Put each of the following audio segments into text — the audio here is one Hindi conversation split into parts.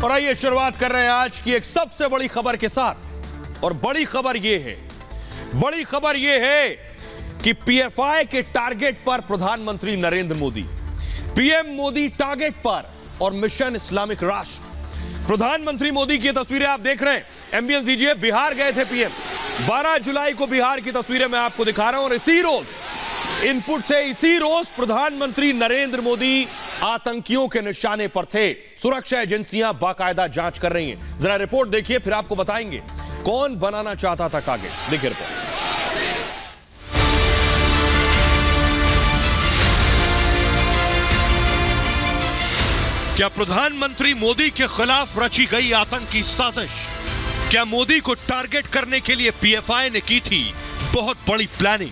और आइए शुरुआत कर रहे हैं आज की एक सबसे बड़ी खबर के साथ। और बड़ी खबर यह है कि पीएफआई के टारगेट पर प्रधानमंत्री नरेंद्र मोदी, पीएम मोदी टारगेट पर और मिशन इस्लामिक राष्ट्र। प्रधानमंत्री मोदी की तस्वीरें आप देख रहे हैं। एम्बियंस दीजिए। बिहार गए थे पीएम, 12 जुलाई को बिहार की तस्वीरें मैं आपको दिखा रहा हूं। और इसी रोज इनपुट थे, इसी रोज प्रधानमंत्री नरेंद्र मोदी आतंकियों के निशाने पर थे। सुरक्षा एजेंसियां बाकायदा जांच कर रही हैं। जरा रिपोर्ट देखिए, फिर आपको बताएंगे कौन बनाना चाहता था टारगेट। देखिए रिपोर्ट। क्या प्रधानमंत्री मोदी के खिलाफ रची गई आतंकी साजिश? क्या मोदी को टारगेट करने के लिए पीएफआई ने की थी बहुत बड़ी प्लानिंग?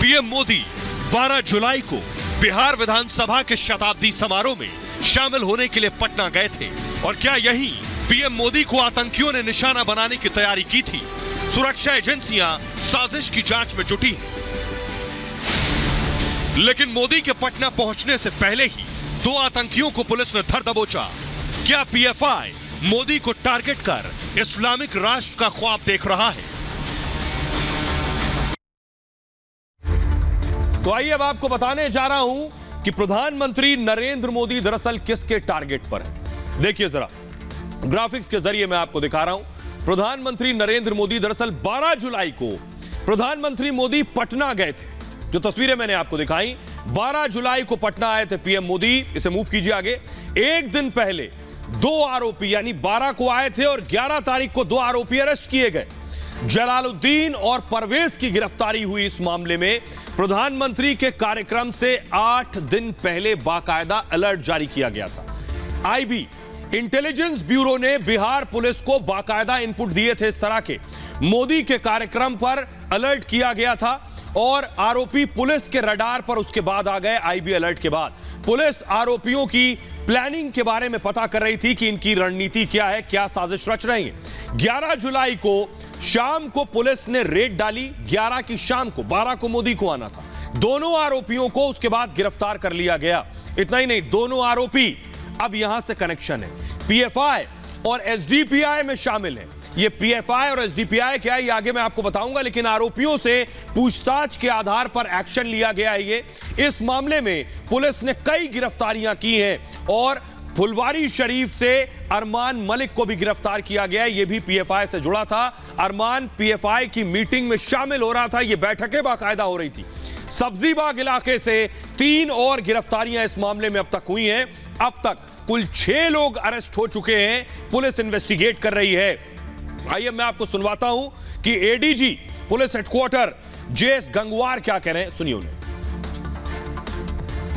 पीएम मोदी 12 जुलाई को बिहार विधानसभा के शताब्दी समारोह में शामिल होने के लिए पटना गए थे। और क्या यही पीएम मोदी को आतंकियों ने निशाना बनाने की तैयारी की थी? सुरक्षा एजेंसियां साजिश की जांच में जुटी हैं। लेकिन मोदी के पटना पहुंचने से पहले ही 2 आतंकियों को पुलिस ने धर दबोचा। क्या पीएफआई मोदी को टारगेट कर इस्लामिक राष्ट्र का ख्वाब देख रहा है? तो आइए अब आपको बताने जा रहा हूं कि प्रधानमंत्री नरेंद्र मोदी दरअसल किसके टारगेट पर है। देखिए जरा, ग्राफिक्स के जरिए मैं आपको दिखा रहा हूं। प्रधानमंत्री नरेंद्र मोदी दरअसल 12 जुलाई को प्रधानमंत्री मोदी पटना गए थे। जो तस्वीरें मैंने आपको दिखाई, 12 जुलाई को पटना आए थे पीएम मोदी। इसे मूव कीजिए आगे। एक दिन पहले 2 आरोपी, यानी 12 को आए थे और 11 तारीख को 2 आरोपी अरेस्ट किए गए। जलालुद्दीन और परवेज की गिरफ्तारी हुई। इस मामले में प्रधानमंत्री के कार्यक्रम से 8 दिन पहले बाकायदा अलर्ट जारी किया गया था। आईबी इंटेलिजेंस ब्यूरो ने बिहार पुलिस को बाकायदा इनपुट दिए थे। इस तरह के मोदी के कार्यक्रम पर अलर्ट किया गया था और आरोपी पुलिस के रडार पर उसके बाद आ गए। आईबी अलर्ट के बाद पुलिस आरोपियों की प्लानिंग के बारे में पता कर रही थी कि इनकी रणनीति क्या है, क्या साजिश रच रही है। 11 जुलाई को शाम को पुलिस ने रेड डाली। 11 की शाम को, 12 को मोदी को आना था। दोनों आरोपियों को उसके बाद गिरफ्तार कर लिया गया। इतना ही नहीं, दोनों आरोपी अब यहां से कनेक्शन है, पीएफआई और एसडीपीआई में शामिल है। ये पीएफआई और एसडीपीआई क्या है ये आगे मैं आपको बताऊंगा, लेकिन आरोपियों से पूछताछ के आधार पर एक्शन लिया गया है। ये इस मामले में पुलिस ने कई गिरफ्तारियां की हैं और फुलवारी शरीफ से अरमान मलिक को भी गिरफ्तार किया गया है। ये भी पीएफआई से जुड़ा था। अरमान पीएफआई की मीटिंग में शामिल हो रहा था। ये बैठकें बाकायदा हो रही थी। सब्जीबाग इलाके से 3 और गिरफ्तारियां इस मामले में अब तक हुई हैं। अब तक कुल 6 लोग अरेस्ट हो चुके हैं। पुलिस इन्वेस्टिगेट कर रही है। आइए मैं आपको सुनवाता हूं कि ADG police headquarter JS Gangwar क्या कह रहे हैं, सुनिए उन्हें।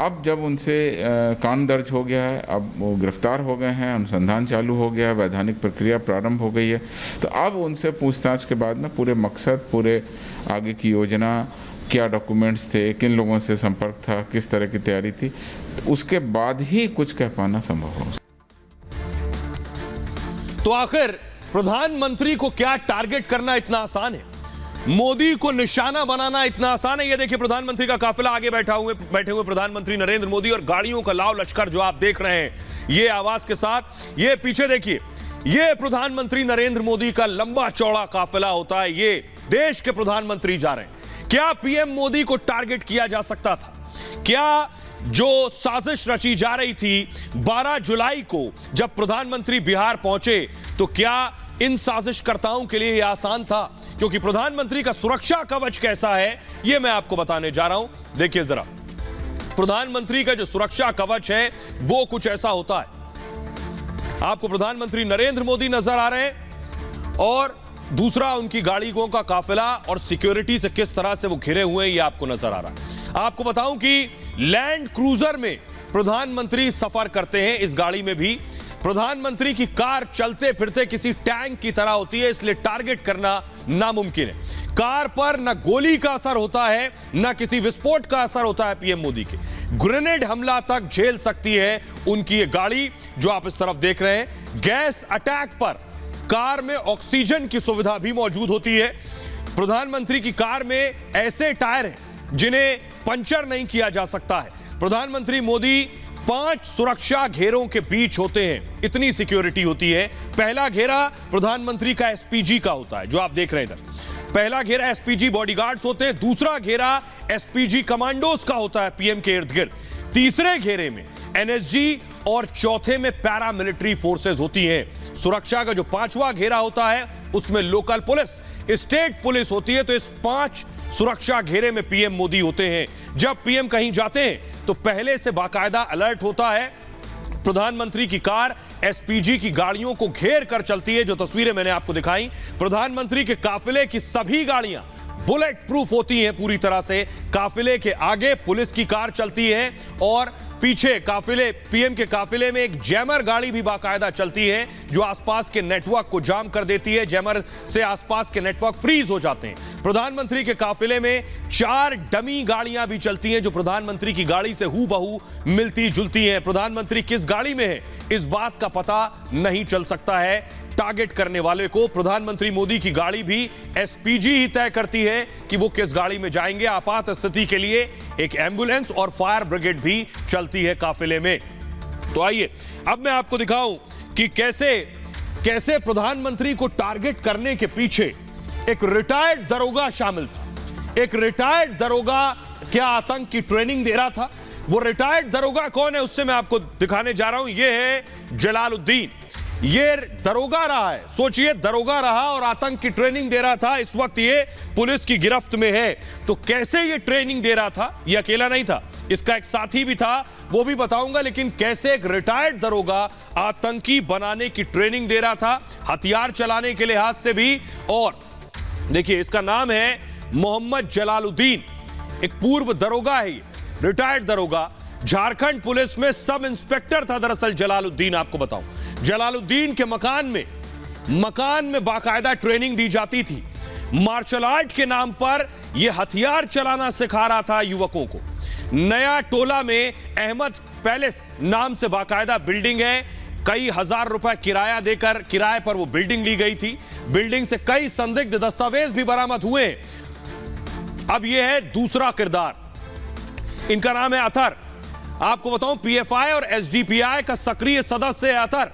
अब जब उनसे कांड दर्ज हो गया है, अब वो गिरफ्तार हो गए हैं, अनुसंधान चालू हो गया है, वैधानिक प्रक्रिया प्रारंभ हो गई है, तो अब उनसे पूछताछ के बाद में पूरे मकसद, पूरे आगे की योजना, क्या डॉक्यूमेंट्स थे, किन लोगों से संपर्क था, किस तरह की तैयारी थी, तो उसके बाद ही कुछ कह पाना संभव हो। तो आखिर प्रधानमंत्री को क्या टारगेट करना इतना आसान है? मोदी को निशाना बनाना इतना आसान है? ये देखिए, प्रधानमंत्री का काफिला आगे बैठे हुए प्रधानमंत्री नरेंद्र मोदी और गाड़ियों का लाव लश्कर जो आप देख रहे हैं ये आवाज के साथ। ये पीछे देखिए, ये प्रधानमंत्री नरेंद्र मोदी का लंबा चौड़ा काफिला होता है। ये देश के प्रधानमंत्री जा रहे हैं। क्या पीएम मोदी को टारगेट किया जा सकता था? क्या जो साजिश रची जा रही थी 12 जुलाई को जब प्रधानमंत्री बिहार पहुंचे, तो क्या इन साजिशकर्ताओं के लिए यह आसान था? क्योंकि प्रधानमंत्री का सुरक्षा कवच कैसा है यह मैं आपको बताने जा रहा हूं। देखिए जरा, प्रधानमंत्री का जो सुरक्षा कवच है वो कुछ ऐसा होता है। आपको प्रधानमंत्री नरेंद्र मोदी नजर आ रहे हैं और दूसरा उनकी गाड़ियों का काफिला और सिक्योरिटी से किस तरह से वो घिरे हुए हैं ये आपको नजर आ रहा है। आपको बताऊं कि लैंड क्रूजर में प्रधानमंत्री सफर करते हैं। इस गाड़ी में भी प्रधानमंत्री की कार चलते फिरते किसी टैंक की तरह होती है, इसलिए टारगेट करना नामुमकिन है। कार पर न गोली का असर होता है न किसी विस्फोट का असर होता है पीएम मोदी के। ग्रेनेड हमला तक झेल सकती है उनकी ये गाड़ी जो आप इस तरफ देख रहे हैं। गैस अटैक पर कार में ऑक्सीजन की सुविधा भी मौजूद होती है। प्रधानमंत्री की कार में ऐसे टायर हैं जिन्हें पंचर नहीं किया जा सकता है। प्रधानमंत्री मोदी 5 सुरक्षा घेरों के बीच होते हैं, इतनी सिक्योरिटी होती है। पहला घेरा प्रधानमंत्री का एसपीजी का होता है, जो आप देख रहे हैं इधर। पहला घेरा एसपीजी बॉडीगार्ड्स होते हैं, दूसरा घेरा एसपीजी कमांडोज का होता है पीएम के इर्द गिर्द, तीसरे घेरे में एनएसजी और चौथे में पैरामिलिट्री फोर्सेस होती हैं। सुरक्षा का जो 5वां घेरा होता है उसमें लोकल पुलिस, स्टेट पुलिस होती है। तो इस 5 सुरक्षा घेरे में पीएम मोदी होते हैं। जब पीएम कहीं जाते हैं तो पहले से बाकायदा अलर्ट होता है। प्रधानमंत्री की कार एसपीजी की गाड़ियों को घेर कर चलती है, जो तस्वीरें मैंने आपको दिखाई। प्रधानमंत्री के काफिले की सभी गाड़ियां बुलेट प्रूफ होती हैं पूरी तरह से। काफिले के आगे पुलिस की कार चलती है और पीछे काफिले, पीएम के काफिले में एक जैमर गाड़ी भी बाकायदा चलती है, जो आसपास के नेटवर्क को जाम कर देती है। जैमर से आसपास के नेटवर्क फ्रीज हो जाते हैं। प्रधानमंत्री के काफिले में 4 डमी गाड़ियां भी चलती हैं, जो प्रधानमंत्री की गाड़ी से हूबहू मिलती जुलती हैं। प्रधानमंत्री किस गाड़ी में है इस बात का पता नहीं चल सकता है टारगेट करने वाले को। प्रधानमंत्री मोदी की गाड़ी भी एसपीजी ही तय करती है कि वो किस गाड़ी में जाएंगे। आपात स्थिति के लिए एक एम्बुलेंस और फायर ब्रिगेड भी चलती है काफिले में। तो आइए अब मैं आपको दिखाऊं कि कैसे प्रधानमंत्री को टारगेट करने के पीछे एक रिटायर्ड दरोगा शामिल था। एक रिटायर्ड दरोगा क्या आतंक की ट्रेनिंग दे रहा था। वो रिटायर्ड दरोगा कौन है उससे मैं आपको दिखाने जा रहा हूं। ये है जलालुद्दीन। ये दरोगा रहा है, सोचिए, दरोगा रहा और आतंक की ट्रेनिंग दे रहा था। इस वक्त ये पुलिस की गिरफ्त में है। तो कैसे ये ट्रेनिंग दे रहा था, ये अकेला नहीं था, इसका एक साथी भी था, वो भी बताऊंगा। लेकिन कैसे एक रिटायर्ड दरोगा आतंकी बनाने की ट्रेनिंग दे रहा था, हथियार चलाने के लिहाज से भी। और देखिए, इसका नाम है मोहम्मद जलालुद्दीन, एक पूर्व दरोगा है, ये रिटायर्ड दरोगा। झारखंड पुलिस में सब इंस्पेक्टर था दरअसल जलालुद्दीन। आपको बताऊं, जलालुद्दीन के मकान में बाकायदा ट्रेनिंग दी जाती थी। मार्शल आर्ट के नाम पर यह हथियार चलाना सिखा रहा था युवकों को। नया टोला में अहमद पैलेस नाम से बाकायदा बिल्डिंग है। कई हजार रुपए किराया देकर किराए पर वो बिल्डिंग ली गई थी। बिल्डिंग से कई संदिग्ध दस्तावेज भी बरामद हुए। अब यह है दूसरा किरदार, इनका नाम है अतर। आपको बताऊं, पीएफआई और एसडीपीआई का सक्रिय सदस्य है अतर।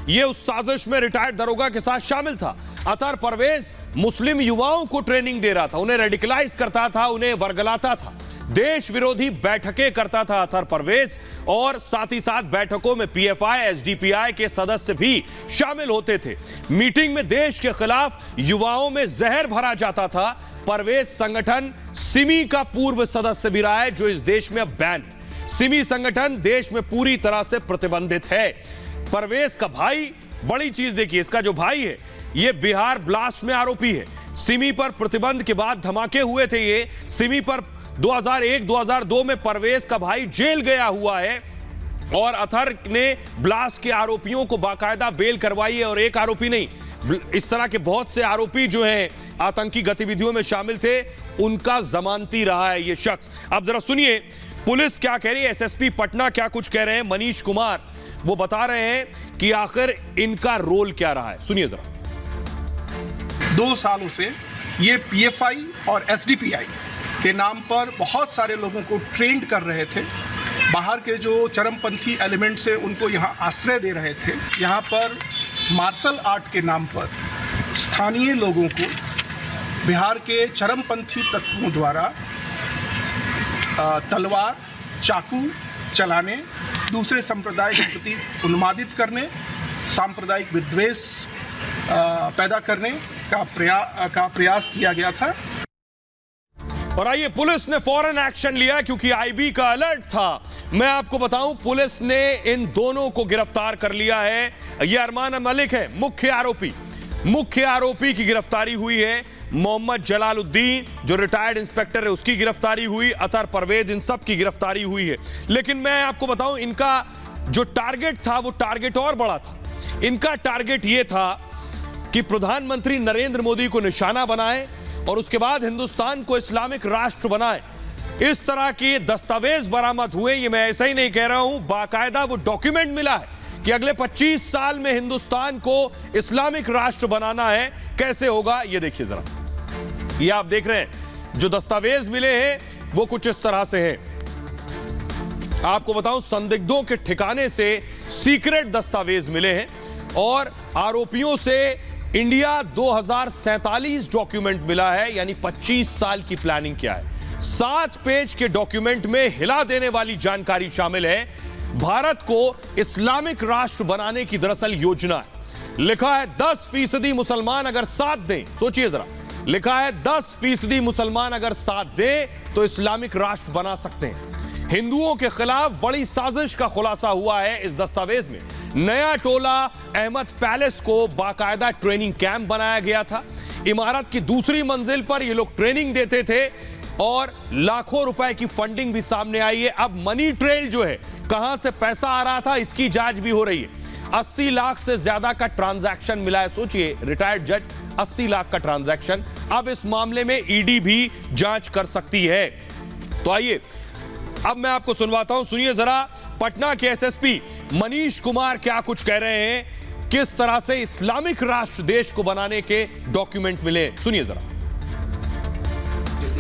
यह उस साजिश में रिटायर्ड दरोगा के साथ शामिल था। अतर परवेज मुस्लिम युवाओं को ट्रेनिंग दे रहा था, उन्हें रेडिकलाइज करता था, उन्हें वर्गलाता था। देश विरोधी बैठकें करता था अतर परवेज, और साथ ही साथ बैठकों में पीएफआई एसडीपीआई के सदस्य भी शामिल होते थे। मीटिंग में देश के खिलाफ युवाओं में जहर भरा जाता था। परवेज संगठन सिमी का पूर्व सदस्य भी रहा है, जो इस देश में अब बैन है। सिमी संगठन देश में पूरी तरह से प्रतिबंधित है। परवेज का भाई, बड़ी चीज देखिए, इसका जो भाई है ये बिहार ब्लास्ट में आरोपी है। सिमी पर प्रतिबंध के बाद धमाके हुए थे। ये सिमी पर 2001-2002 में परवेज का भाई जेल गया हुआ है, और अतर ने ब्लास्ट के आरोपियों को बाकायदा बेल करवाई है। और एक आरोपी नहीं, इस तरह के बहुत से आरोपी जो हैं आतंकी गतिविधियों में शामिल थे, उनका जमानती रहा है ये शख्स। अब जरा सुनिए पुलिस क्या कह रही है, एसएसपी पटना क्या कुछ कह रहे हैं। मनीष कुमार वो बता रहे हैं कि आखिर इनका रोल क्या रहा है, सुनिए जरा। 2 सालों से ये पीएफआई और एसडीपीआई के नाम पर बहुत सारे लोगों को ट्रेंड कर रहे थे। बाहर के जो चरमपंथी एलिमेंट से उनको यहाँ आश्रय दे रहे थे। यहाँ पर मार्शल आर्ट के नाम पर स्थानीय लोगों को बिहार के चरमपंथी तत्वों द्वारा तलवार, चाकू चलाने, दूसरे संप्रदाय के प्रति उन्मादित करने, सांप्रदायिक विद्वेष पैदा करने का प्रयास किया गया था। और आइए, पुलिस ने फौरन एक्शन लिया क्योंकि आईबी का अलर्ट था। मैं आपको बताऊं, पुलिस ने इन दोनों को गिरफ्तार कर लिया है। यह अरमान मलिक है मुख्य आरोपी की गिरफ्तारी हुई है। मोहम्मद जलालुद्दीन जो रिटायर्ड इंस्पेक्टर है उसकी गिरफ्तारी हुई। अतर परवेज, इन सब की गिरफ्तारी हुई है। लेकिन मैं आपको बताऊं, इनका जो टारगेट था वो टारगेट और बड़ा था। इनका टारगेट यह था कि प्रधानमंत्री नरेंद्र मोदी को निशाना बनाए और उसके बाद हिंदुस्तान को इस्लामिक राष्ट्र बनाए। इस तरह के दस्तावेज बरामद हुए। ये मैं ऐसा ही नहीं कह रहा हूं, बाकायदा वो डॉक्यूमेंट मिला है कि अगले 25 साल में हिंदुस्तान को इस्लामिक राष्ट्र बनाना है। कैसे होगा ये देखिए जरा। ये आप देख रहे हैं जो दस्तावेज मिले हैं वो कुछ इस तरह से हैं। आपको बताऊं, संदिग्धों के ठिकाने से सीक्रेट दस्तावेज मिले हैं और आरोपियों से इंडिया 2047 डॉक्यूमेंट मिला है, यानी 25 साल की प्लानिंग क्या है। 7 पेज के डॉक्यूमेंट में हिला देने वाली जानकारी शामिल है। भारत को इस्लामिक राष्ट्र बनाने की दरअसल योजना है। लिखा है 10% मुसलमान अगर साथ दें, सोचिए जरा, लिखा है 10% मुसलमान अगर साथ दें तो इस्लामिक राष्ट्र बना सकते हैं। हिंदुओं के खिलाफ बड़ी साजिश का खुलासा हुआ है इस दस्तावेज में। नया टोला अहमद पैलेस को बाकायदा ट्रेनिंग कैंप बनाया गया था। इमारत की दूसरी मंजिल पर ये लोग ट्रेनिंग देते थे और लाखों रुपए की फंडिंग भी सामने आई है। अब मनी ट्रेल जो है, कहां से पैसा आ रहा था, इसकी जांच भी हो रही है। 80 लाख से ज्यादा का ट्रांजैक्शन मिला है। सोचिए, रिटायर्ड जज, 80 लाख का ट्रांजैक्शन। अब इस मामले में ईडी भी जांच कर सकती है। तो आइए अब मैं आपको सुनवाता हूं, सुनिए जरा पटना के एसएसपी मनीष कुमार क्या कुछ कह रहे हैं, किस तरह से इस्लामिक राष्ट्र देश को बनाने के डॉक्यूमेंट मिले, सुनिए जरा।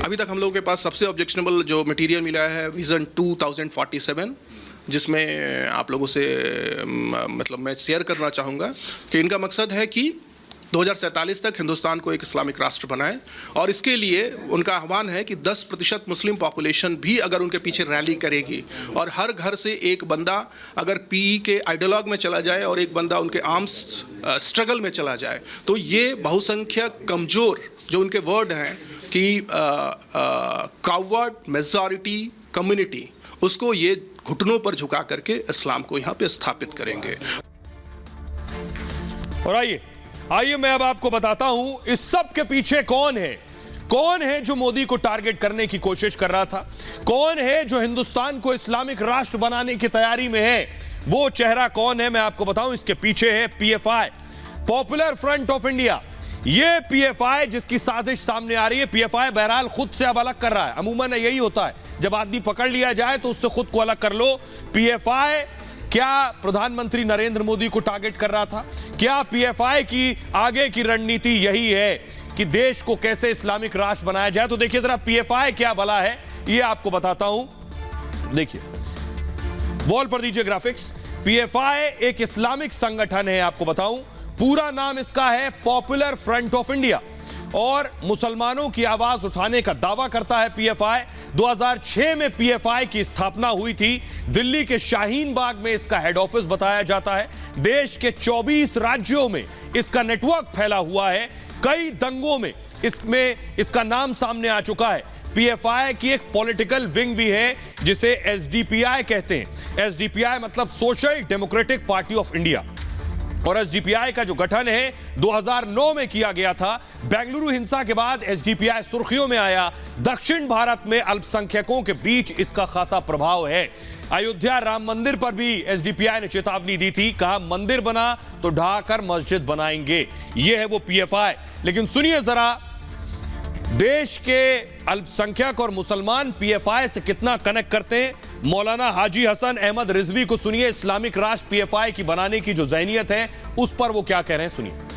अभी तक हम लोगों के पास सबसे ऑब्जेक्शनेबल जो मटेरियल मिला है विजन 2047, जिसमें आप लोगों से मतलब मैं शेयर करना चाहूँगा कि इनका मकसद है कि 2047 तक हिंदुस्तान को एक इस्लामिक राष्ट्र बनाए, और इसके लिए उनका आह्वान है कि 10% मुस्लिम पॉपुलेशन भी अगर उनके पीछे रैली करेगी और हर घर से एक बंदा अगर पीई के आइडियोलॉग में चला जाए और एक बंदा उनके आर्म्स स्ट्रगल में चला जाए, तो ये बहुसंख्यक कमज़ोर जो उनके वर्ड हैं कि कावर्ड मेजॉरिटी कम्युनिटी, उसको ये घुटनों पर झुका करके इस्लाम को यहाँ पे स्थापित करेंगे। और आइए मैं अब आपको बताता हूं इस सब के पीछे कौन है जो मोदी को टारगेट करने की कोशिश कर रहा था, कौन है जो हिंदुस्तान को इस्लामिक राष्ट्र बनाने की तैयारी में है। वो चेहरा कौन है मैं आपको बताऊं, इसके पीछे है PFI, popular front of India. ये पीएफआई जिसकी साजिश सामने आ रही है, पीएफआई बहरहाल खुद से अब अलग कर रहा है। अमूमन यही होता है, जब आदमी पकड़ लिया जाए तो उससे खुद को अलग कर लो। पीएफआई क्या प्रधानमंत्री नरेंद्र मोदी को टारगेट कर रहा था? क्या पीएफआई की आगे की रणनीति यही है कि देश को कैसे इस्लामिक राष्ट्र बनाया जाए? तो देखिए जरा पीएफआई क्या भला है, ये आपको बताता हूं। देखिए, वॉल पर दीजिए ग्राफिक्स। पीएफआई एक इस्लामिक संगठन है, आपको बताऊं पूरा नाम इसका है पॉपुलर फ्रंट ऑफ इंडिया, और मुसलमानों की आवाज उठाने का दावा करता है पीएफआई। 2006 में पीएफआई की स्थापना हुई थी। दिल्ली के शाहीन बाग में इसका हेड ऑफिस बताया जाता है। देश के 24 राज्यों में इसका नेटवर्क फैला हुआ है। कई दंगों में इसका नाम सामने आ चुका है। पीएफआई की एक पॉलिटिकल विंग भी है जिसे एसडीपीआई कहते हैं। एसडीपीआई मतलब social democratic party of India, और एसडीपीआई का जो गठन है 2009 में किया गया था। बेंगलुरु हिंसा के बाद एसडीपीआई सुर्खियों में आया। दक्षिण भारत में अल्पसंख्यकों के बीच इसका खासा प्रभाव है। अयोध्या राम मंदिर पर भी एसडीपीआई ने चेतावनी दी थी, कहा मंदिर बना तो ढाकर मस्जिद बनाएंगे। यह है वो पीएफआई। लेकिन सुनिए जरा, देश के अल्पसंख्यक और मुसलमान पीएफआई से कितना कनेक्ट करते हैं। मौलाना हाजी हसन अहमद रिजवी को सुनिए, इस्लामिक राष्ट्र पीएफआई की बनाने की जो ज़हनियत है उस पर वो क्या कह रहे हैं, सुनिए।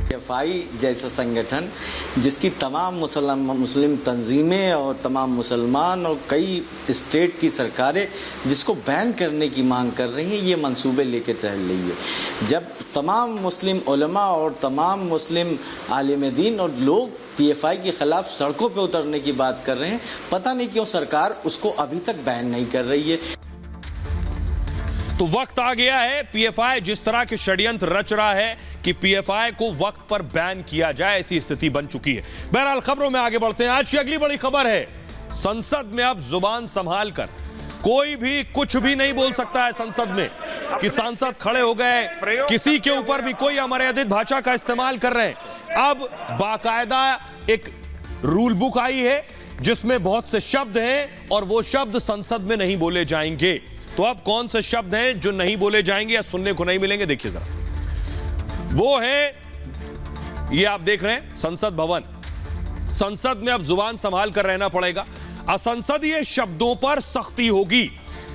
पीएफआई जैसा संगठन जिसकी तमाम मुस्लिम तंजीमें और तमाम मुसलमान और कई स्टेट की सरकारें जिसको बैन करने की मांग कर रही हैं, ये मंसूबे लेके चल रही है। जब तमाम मुस्लिम उलमा और तमाम मुस्लिम आलिम दीन और लोग पीएफआई के खिलाफ सड़कों पे उतरने की बात कर रहे हैं, पता नहीं क्यों सरकार उसको अभी तक बैन नहीं कर रही है। तो वक्त आ गया है, पीएफआई जिस तरह के षड्यंत्र रच रहा है कि पीएफआई को वक्त पर बैन किया जाए, ऐसी स्थिति बन चुकी है। बहरहाल खबरों में आगे बढ़ते हैं। आज की अगली बड़ी खबर है, संसद में अब जुबान संभाल कर कोई भी कुछ भी नहीं बोल सकता है। संसद में कि सांसद खड़े हो गए, किसी के ऊपर भी कोई अमर्यादित भाषा का इस्तेमाल कर रहे हैं। अब बाकायदा एक रूल बुक आई है जिसमें बहुत से शब्द हैं और वो शब्द संसद में नहीं बोले जाएंगे। तो अब कौन से शब्द हैं जो नहीं बोले जाएंगे या सुनने को नहीं मिलेंगे, देखिए जरा। वो है, ये आप देख रहे हैं संसद भवन। संसद में अब जुबान संभाल कर रहना पड़ेगा। असंसदीय शब्दों पर सख्ती होगी।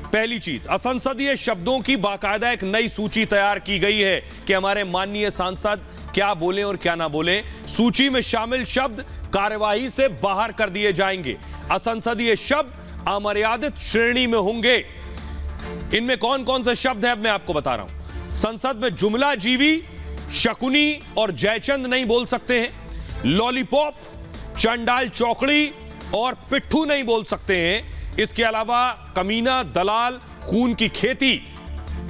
पहली चीज, असंसदीय शब्दों की बाकायदा एक नई सूची तैयार की गई है कि हमारे माननीय सांसद क्या बोले और क्या ना बोले। सूची में शामिल शब्द कार्यवाही से बाहर कर दिए जाएंगे। असंसदीय शब्द अमर्यादित श्रेणी में होंगे। इनमें कौन कौन से शब्द हैं अब मैं आपको बता रहा हूं। संसद में जुमला जीवी, शकुनी और जयचंद नहीं बोल सकते हैं। लॉलीपॉप, चंडाल चौकड़ी और पिट्ठू नहीं बोल सकते हैं। इसके अलावा कमीना, दलाल, खून की खेती,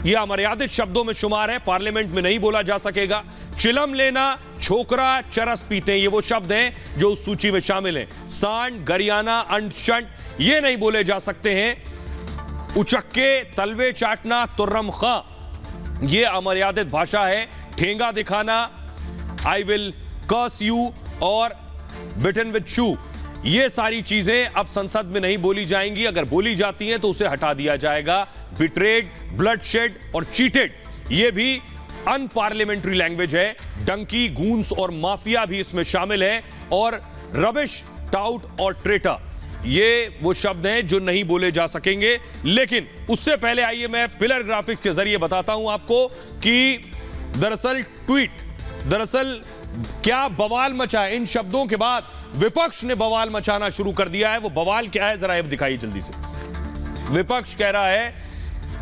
यह अमर्यादित शब्दों में शुमार है, पार्लियामेंट में नहीं बोला जा सकेगा। चिलम लेना, छोकरा, चरस पीते, ये वो शब्द हैं जो उस सूची में शामिल हैं। सांड, गरियाना, अंट, ये नहीं बोले जा सकते हैं। उचक्के, तलवे चाटना, तुर्रम खां, ये अमर्यादित भाषा है। ठेंगा दिखाना, आई विल कर्स यू और बिटन विद शू, ये सारी चीजें अब संसद में नहीं बोली जाएंगी। अगर बोली जाती हैं तो उसे हटा दिया जाएगा। बिट्रेड, ब्लडशेड और चीटेड, ये भी अनपार्लियामेंट्री लैंग्वेज है। डंकी, गूंस और माफिया भी इसमें शामिल है। और रबिश, टाउट और ट्रेटर, ये वो शब्द हैं जो नहीं बोले जा सकेंगे। लेकिन उससे पहले आइए मैं पिलर ग्राफिक्स के जरिए बताता हूं आपको कि दरअसल क्या बवाल मचा है। इन शब्दों के बाद विपक्ष ने बवाल मचाना शुरू कर दिया है। वो बवाल क्या है जरा अब दिखाइए जल्दी से। विपक्ष कह रहा है,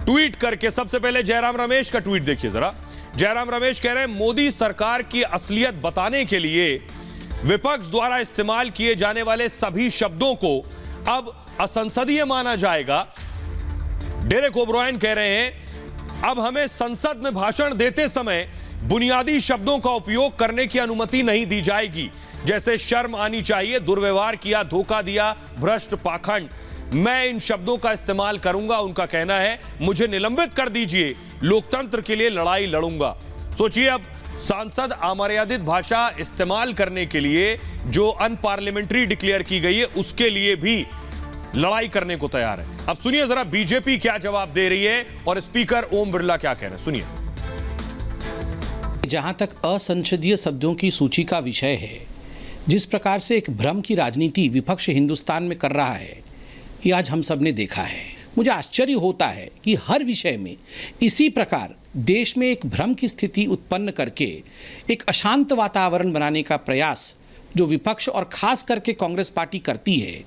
ट्वीट करके, सबसे पहले जयराम रमेश का ट्वीट देखिए जरा। जयराम रमेश कह रहे हैं, मोदी सरकार की असलियत बताने के लिए विपक्ष द्वारा इस्तेमाल किए जाने वाले सभी शब्दों को अब असंसदीय माना जाएगा। डेरेक ओब्रायन कह रहे हैं, अब हमें संसद में भाषण देते समय बुनियादी शब्दों का उपयोग करने की अनुमति नहीं दी जाएगी, जैसे शर्म आनी चाहिए, दुर्व्यवहार किया, धोखा दिया, भ्रष्ट, पाखंड। मैं इन शब्दों का इस्तेमाल करूंगा। उनका कहना है, मुझे निलंबित कर दीजिए, लोकतंत्र के लिए लड़ाई लड़ूंगा। सोचिए, अब सांसद अमर्यादित भाषा इस्तेमाल करने के लिए जो अनपार्लियामेंट्री डिक्लेयर की गई है उसके लिए भी लड़ाई करने को तैयार है। अब सुनिए जरा बीजेपी क्या जवाब दे रही है और स्पीकर ओम बिरला क्या कह रहे हैं, सुनिए। जहां तक असंसदीय शब्दों की सूची का विषय है, जिस प्रकार से एक भ्रम की राजनीति विपक्ष हिंदुस्तान में कर रहा है, ये आज हम सब ने देखा है। मुझे आश्चर्य होता है कि हर विषय में इसी प्रकार देश में एक भ्रम की स्थिति उत्पन्न करके एक अशांत वातावरण बनाने का प्रयास जो विपक्ष और खास करके कांग्रेस पार्टी करती है,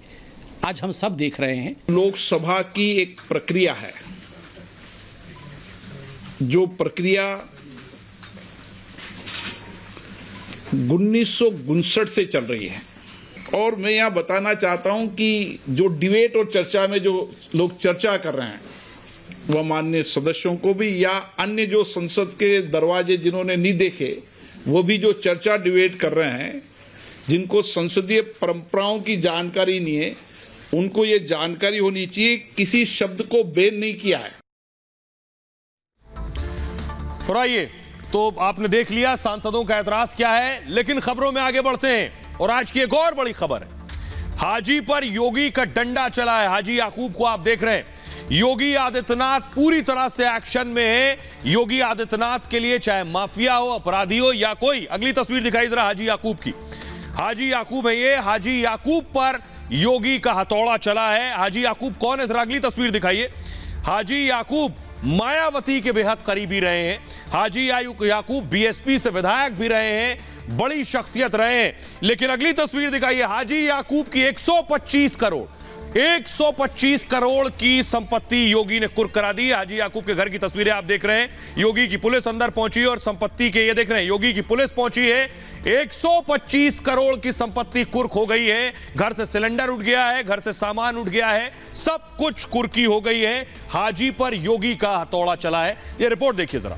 आज हम सब देख रहे हैं। लोकसभा की एक प्रक्रिया है, जो प्रक्रिया 1959 से चल रही है। और मैं यहां बताना चाहता हूं कि जो डिबेट और चर्चा में जो लोग चर्चा कर रहे हैं, वह माननीय सदस्यों को भी या अन्य जो संसद के दरवाजे जिन्होंने नहीं देखे, वो भी जो चर्चा डिबेट कर रहे हैं, जिनको संसदीय परंपराओं की जानकारी नहीं है, उनको ये जानकारी होनी चाहिए, किसी शब्द को बैन नहीं किया है। और आइए, तो आपने देख लिया सांसदों का एतराज क्या है, लेकिन खबरों में आगे बढ़ते हैं और आज की एक और बड़ी खबर है। हाजी पर योगी का डंडा चला है। हाजी याकूब को आप देख रहे हैं, योगी आदित्यनाथ पूरी तरह से एक्शन में है। योगी आदित्यनाथ के लिए चाहे माफिया हो, अपराधी हो या कोई, अगली तस्वीर दिखाई जरा हाजी याकूब की। हाजी याकूब है ये। हाजी याकूब पर योगी का हथौड़ा चला है। हाजी याकूब कौन है, जरा अगली तस्वीर दिखाइए। हाजी याकूब मायावती के बेहद करीबी रहे हैं। हाजी याकूब बीएसपी से विधायक भी रहे हैं, बड़ी शख्सियत रहे हैं। लेकिन अगली तस्वीर दिखाइए, हाजी याकूब की 125 करोड़ की संपत्ति योगी ने कुर्क करा दी। हाजी याकूब के घर की तस्वीरें आप देख रहे हैं। योगी की पुलिस अंदर पहुंची और संपत्ति के, ये देख रहे हैं, योगी की पुलिस पहुंची है। 125 करोड़ की संपत्ति कुर्क हो गई है। घर से सिलेंडर उठ गया है, घर से सामान उठ गया है, सब कुछ कुर्की हो गई है। हाजी पर योगी का हथौड़ा चला है। यह रिपोर्ट देखिए जरा।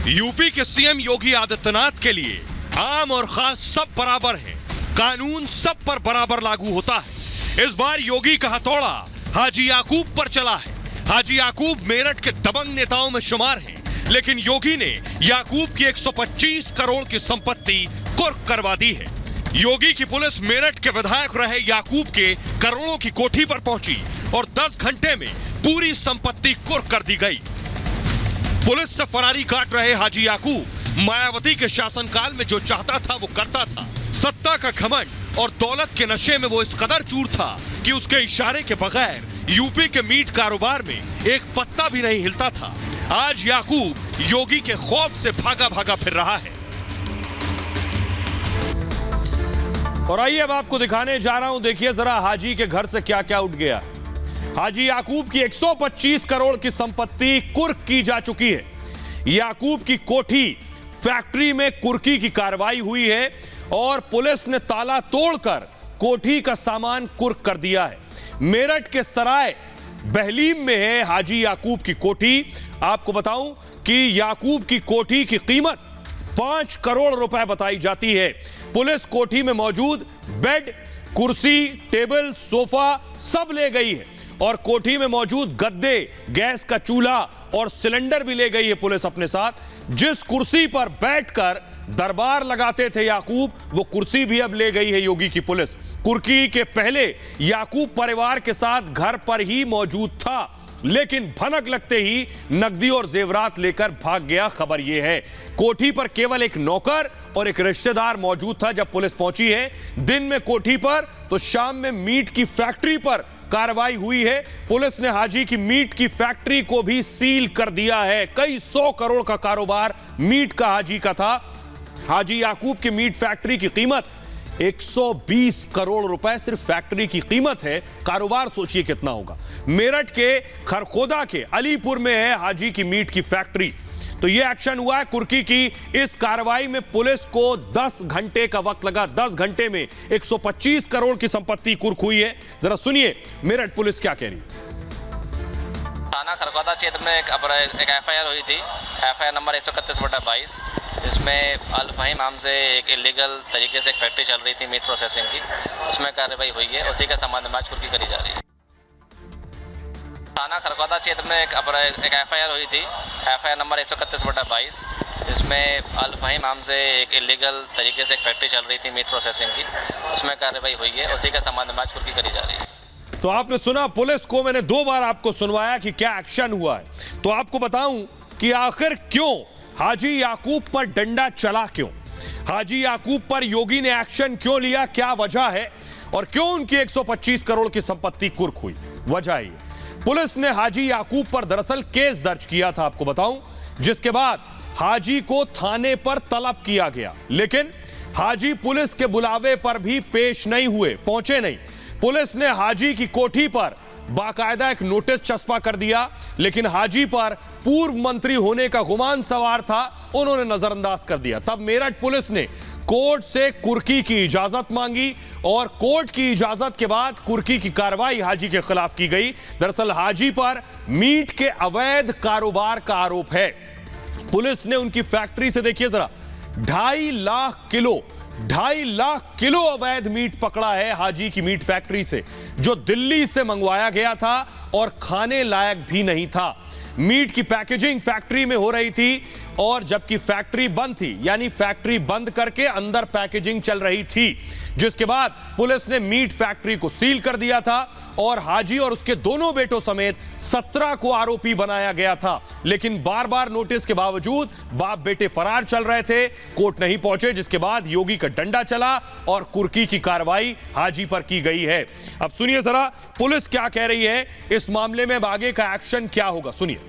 यूपी के सीएम योगी आदित्यनाथ के लिए आम और खास सब बराबर है, कानून सब पर बराबर लागू होता है। इस बार योगी का हथौड़ा हाजी याकूब पर चला है। हाजी याकूब मेरठ के दबंग नेताओं में शुमार हैं, लेकिन योगी ने याकूब की 125 करोड़ की संपत्ति कुर्क करवा दी है। योगी की पुलिस मेरठ के विधायक रहे याकूब के करोड़ों की कोठी पर पहुंची और 10 घंटे में पूरी संपत्ति कुर्क कर दी गई। पुलिस से फरारी काट रहे हाजी याकूब मायावती के शासनकाल में जो चाहता था वो करता था। सत्ता का घमंड और दौलत के नशे में वो इस कदर चूर था कि उसके इशारे के बगैर यूपी के मीट कारोबार में एक पत्ता भी नहीं हिलता था। आज याकूब योगी के खौफ से भागा भागा फिर रहा है। और आइए अब आपको दिखाने जा रहा हूं, देखिए जरा हाजी के घर से क्या क्या उठ गया। हाजी याकूब की 125 करोड़ की संपत्ति कुर्क की जा चुकी है। याकूब की कोठी फैक्ट्री में कुर्की की कार्रवाई हुई है और पुलिस ने ताला तोड़कर कोठी का सामान कुर्क कर दिया है। मेरठ के सराय बहलीम में है हाजी याकूब की कोठी। आपको बताऊं कि याकूब की कोठी की कीमत 5 करोड़ रुपए बताई जाती है। पुलिस कोठी में मौजूद बेड, कुर्सी, टेबल, सोफा सब ले गई है और कोठी में मौजूद गद्दे, गैस का चूल्हा और सिलेंडर भी ले गई है पुलिस अपने साथ। जिस कुर्सी पर बैठकर दरबार लगाते थे याकूब, वो कुर्सी भी अब ले गई है योगी की पुलिस। कुर्की के पहले याकूब परिवार के साथ घर पर ही मौजूद था, लेकिन भनक लगते ही नकदी और जेवरात लेकर भाग गया। खबर यह है कोठी पर केवल एक नौकर और एक रिश्तेदार मौजूद था जब पुलिस पहुंची है। दिन में कोठी पर तो शाम में मीट की फैक्ट्री पर कार्रवाई हुई है। पुलिस ने हाजी की मीट की फैक्ट्री को भी सील कर दिया है। कई 100 करोड़ का कारोबार मीट का हाजी का था। हाजी याकूब की मीट फैक्ट्री की कीमत 120 करोड़ रुपए सिर्फ फैक्ट्री की कीमत है। कारोबार सोचिए कितना होगा। मेरठ के खरखोदा के अलीपुर में है हाजी की मीट की फैक्ट्री। तो यह एक्शन हुआ है कुर्की की। इस कार्रवाई में पुलिस को 10 घंटे का वक्त लगा। 10 घंटे में 125 करोड़ की संपत्ति कुर्क हुई है। जरा सुनिए मेरठ पुलिस क्या कह रही है। थाना खरखोदा क्षेत्र में एक FIR हुई थी, FIR नंबर 131/22, जिसमें अल फहीम नाम से एक इलीगल तरीके से एक फैक्ट्री चल रही थी मीट प्रोसेसिंग की। उसमें कार्रवाई हुई है, उसी के संबंध में आज कुर्की करी जा रही है। थाना खरखोदा क्षेत्र में एक FIR हुई थी, FIR नंबर 131/22, जिसमें अल फहीम नाम से एक इलीगल तरीके से एक फैक्ट्री चल रही थी मीट प्रोसेसिंग की। उसमें कार्रवाई हुई है, उसी के संबंध में आज कुर्की करी जा रही है। तो आपने सुना पुलिस को, मैंने 2 बार आपको सुनवाया कि क्या एक्शन हुआ है। तो आपको बताऊं कि आखिर क्यों हाजी याकूब पर डंडा चला, क्यों हाजी याकूब पर योगी ने एक्शन क्यों लिया, क्या वजह है और क्यों उनकी 125 करोड़ की संपत्ति कुर्क हुई। वजह है पुलिस ने हाजी याकूब पर दरअसल केस दर्ज किया था, आपको बताऊं, जिसके बाद हाजी को थाने पर तलब किया गया, लेकिन हाजी पुलिस के बुलावे पर भी पेश नहीं हुए, पहुंचे नहीं। पुलिस ने हाजी की कोठी पर बाकायदा एक नोटिस चस्पा कर दिया, लेकिन हाजी पर पूर्व मंत्री होने का गुमान सवार था, उन्होंने नजरअंदाज कर दिया। तब मेरठ पुलिस ने कोर्ट से कुर्की की इजाजत मांगी और कोर्ट की इजाजत के बाद कुर्की की कार्रवाई हाजी के खिलाफ की गई। दरअसल हाजी पर मीट के अवैध कारोबार का आरोप है। पुलिस ने उनकी फैक्ट्री से, देखिए जरा, 2.5 लाख किलो अवैध मीट पकड़ा है हाजी की मीट फैक्ट्री से, जो दिल्ली से मंगवाया गया था और खाने लायक भी नहीं था। मीट की पैकेजिंग फैक्ट्री में हो रही थी और जबकि फैक्ट्री बंद थी, यानी फैक्ट्री बंद करके अंदर पैकेजिंग चल रही थी, जिसके बाद पुलिस ने मीट फैक्ट्री को सील कर दिया था और हाजी और उसके दोनों बेटों समेत 17 को आरोपी बनाया गया था। लेकिन बार बार नोटिस के बावजूद बाप बेटे फरार चल रहे थे, कोर्ट नहीं पहुंचे, जिसके बाद योगी का डंडा चला और कुर्की की कार्रवाई हाजी पर की गई है। अब सुनिए जरा पुलिस क्या कह रही है इस मामले में, आगे का एक्शन क्या होगा, सुनिए।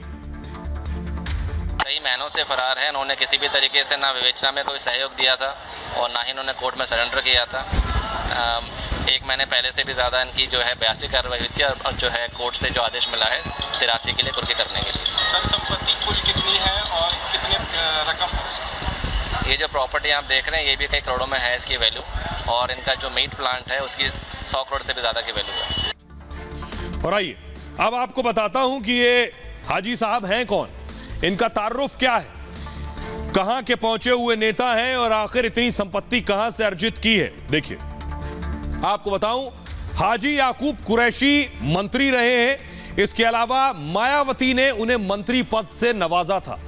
कई महीनों से फरार है। उन्होंने किसी भी तरीके से ना विवेचना में कोई सहयोग दिया था और ना ही उन्होंने कोर्ट में सरेंडर किया था। 1 महीने पहले से भी ज़्यादा इनकी जो है 82 कार्रवाई हुई थी और जो है कोर्ट से जो आदेश मिला है 83 के लिए कुर्की करने के लिए। सर संपत्ति कुल कितनी है और कितने रकम है? ये जो प्रॉपर्टी आप देख रहे हैं ये भी कई करोड़ों में है इसकी वैल्यू, और इनका जो मीट प्लांट है उसकी 100 करोड़ से भी ज़्यादा की वैल्यू है। और आइए अब आपको बताता हूं कि ये हाजी साहब हैं कौन, इनका तारुफ क्या है, कहां के पहुंचे हुए नेता हैं और आखिर इतनी संपत्ति कहां से अर्जित की है। देखिए आपको बताऊं, हाजी याकूब कुरैशी मंत्री रहे हैं। इसके अलावा मायावती ने उन्हें मंत्री पद से नवाजा था।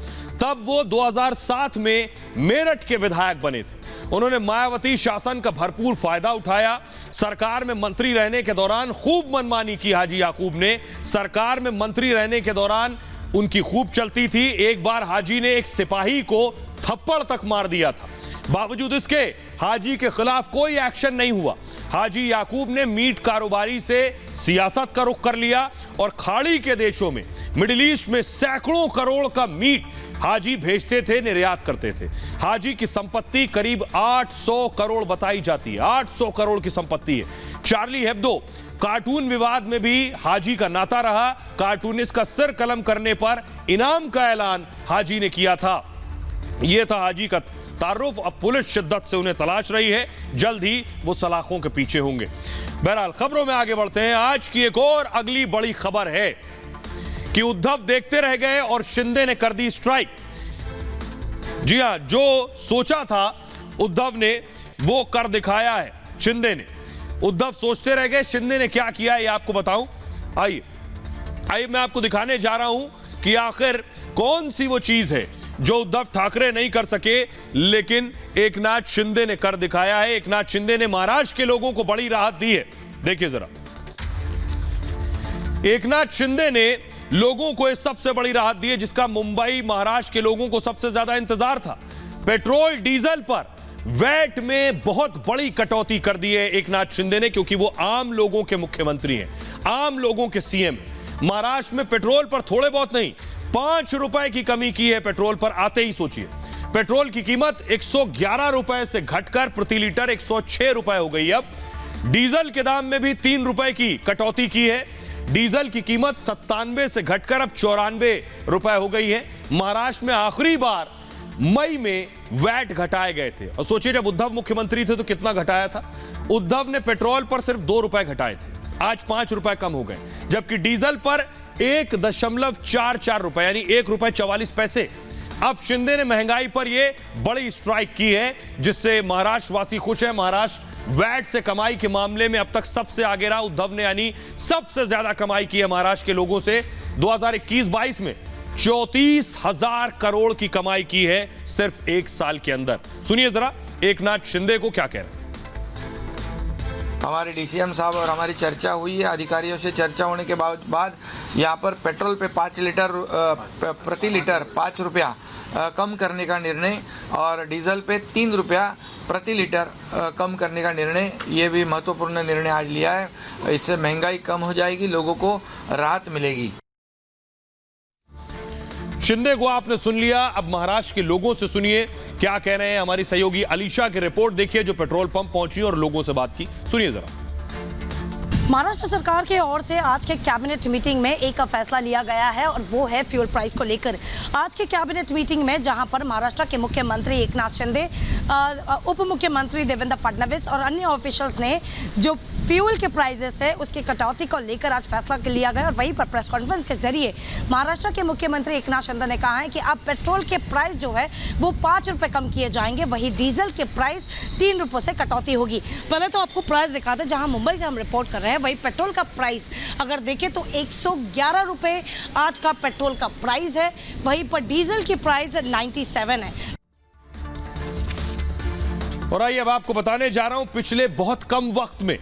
तब वो 2007 में मेरठ के विधायक बने थे। उन्होंने मायावती शासन का भरपूर फायदा उठाया। सरकार में मंत्री रहने के दौरान खूब मनमानी की हाजी याकूब ने। सरकार में मंत्री रहने के दौरान उनकी खूब चलती थी। एक बार हाजी ने एक सिपाही को थप्पड़ तक मार दिया था। बावजूद इसके हाजी के खिलाफ कोई एक्शन नहीं हुआ। हाजी याकूब ने मीट कारोबारी से सियासत का रुख कर लिया और खाड़ी के देशों में, मिडिल ईस्ट में सैकड़ों करोड़ का मीट हाजी भेजते थे, निर्यात करते थे। हाजी की संपत्ति करीब 800 करोड़ बताई जाती है। 800 करोड़ की संपत्ति है। चार्ली हेब्दो कार्टून विवाद में भी हाजी का नाता रहा। कार्टूनिस्ट का सिर कलम करने पर इनाम का ऐलान हाजी ने किया था। यह था हाजी का तारुफ। अब पुलिस शिद्दत से उन्हें तलाश रही है। जल्द ही वो सलाखों के पीछे होंगे। बहरहाल खबरों में आगे बढ़ते हैं। आज की एक और अगली बड़ी खबर है कि उद्धव देखते रह गए और शिंदे ने कर दी स्ट्राइक। जी हां, जो सोचा था उद्धव ने वो कर दिखाया है शिंदे ने। उद्धव सोचते रह गए, शिंदे ने क्या किया ये आपको बताऊं। आइए मैं आपको दिखाने जा रहा हूं कि आखिर कौन सी वो चीज है जो उद्धव ठाकरे नहीं कर सके, लेकिन एकनाथ शिंदे ने कर दिखाया है। एकनाथ शिंदे ने महाराष्ट्र के लोगों को बड़ी राहत दी है। देखिए जरा, एकनाथ शिंदे ने लोगों को इस सबसे बड़ी राहत दी है जिसका मुंबई महाराष्ट्र के लोगों को सबसे ज्यादा इंतजार था। पेट्रोल डीजल पर वैट में बहुत बड़ी कटौती कर दी है एकनाथ शिंदे ने, क्योंकि वो आम लोगों के मुख्यमंत्री हैं, आम लोगों के सीएम। महाराष्ट्र में पेट्रोल पर थोड़े बहुत नहीं, 5 रुपए की कमी की है पेट्रोल पर। आते ही सोचिए, पेट्रोल की कीमत 111 रुपए से घटकर प्रति लीटर 106 रुपए हो गई। अब डीजल के दाम में भी 3 रुपए की कटौती की है। डीजल की कीमत 97 से घटकर अब 94 रुपए हो गई है। महाराष्ट्र में आखिरी बार मई में वैट घटाए गए थे। और सोचिए, जब उद्धव मुख्यमंत्री थे तो कितना घटाया था। उद्धव ने पेट्रोल पर सिर्फ 2 रुपए घटाए थे, आज 5 रुपए कम हो गए। जबकि डीजल पर 1.44 रुपए यानी 1 रुपए 44 पैसे। अब शिंदे ने महंगाई पर यह बड़ी स्ट्राइक की है जिससे महाराष्ट्र वासी खुश है। महाराष्ट्र वैट से कमाई के मामले में अब तक सबसे आगे रहा उद्धव ने, यानी सबसे ज्यादा कमाई की है महाराष्ट्र के लोगों से। 2021-22 में 34,000 करोड़ की कमाई की है सिर्फ एक साल के अंदर। सुनिए जरा एकनाथ शिंदे को क्या कह रहे हैं। हमारे डीसीएम साहब और हमारी चर्चा हुई है, अधिकारियों से चर्चा होने के बाद यहाँ पर पेट्रोल पे 5 लीटर प्रति लीटर 5 रुपया कम करने का निर्णय और डीजल पे 3 रुपया प्रति लीटर कम करने का निर्णय, ये भी महत्वपूर्ण निर्णय आज लिया है। इससे महंगाई कम हो जाएगी, लोगों को राहत मिलेगी। शिंदे को आपने सुन लिया, अब महाराष्ट्र के लोगों से सुनिए क्या कह रहे हैं। हमारी सहयोगी अलीशा की रिपोर्ट देखिए जो पेट्रोल पंप पहुंची और लोगों से बात की। सुनिए जरा। महाराष्ट्र सरकार की ओर से आज के कैबिनेट मीटिंग में एक फैसला लिया गया है और वो है फ्यूल प्राइस को लेकर। आज के कैबिनेट मीटिंग में जहां पर महाराष्ट्र के मुख्यमंत्री एकनाथ शिंदे, उप मुख्यमंत्री देवेंद्र फडणवीस और अन्य ऑफिशियल्स ने जो फ्यूल के प्राइजेस है उसकी कटौती को लेकर आज फैसला लिया गया। और वहीं पर प्रेस कॉन्फ्रेंस के जरिए महाराष्ट्र के मुख्यमंत्री एकनाथ शिंदे ने कहा है कि अब पेट्रोल के प्राइस जो है वो 5 रुपए कम किए जाएंगे, वहीं डीजल के प्राइस 3 रुपए से कटौती होगी। पहले तो आपको प्राइस दिखा दें, जहां मुंबई से हम रिपोर्ट कर रहे हैं वही पेट्रोल का प्राइस अगर देखें तो 111 रुपए आज का पेट्रोल का प्राइस है, वहीं पर डीजल की प्राइस 97 है। और आइए अब आपको बताने जा रहा हूं पिछले बहुत कम वक्त में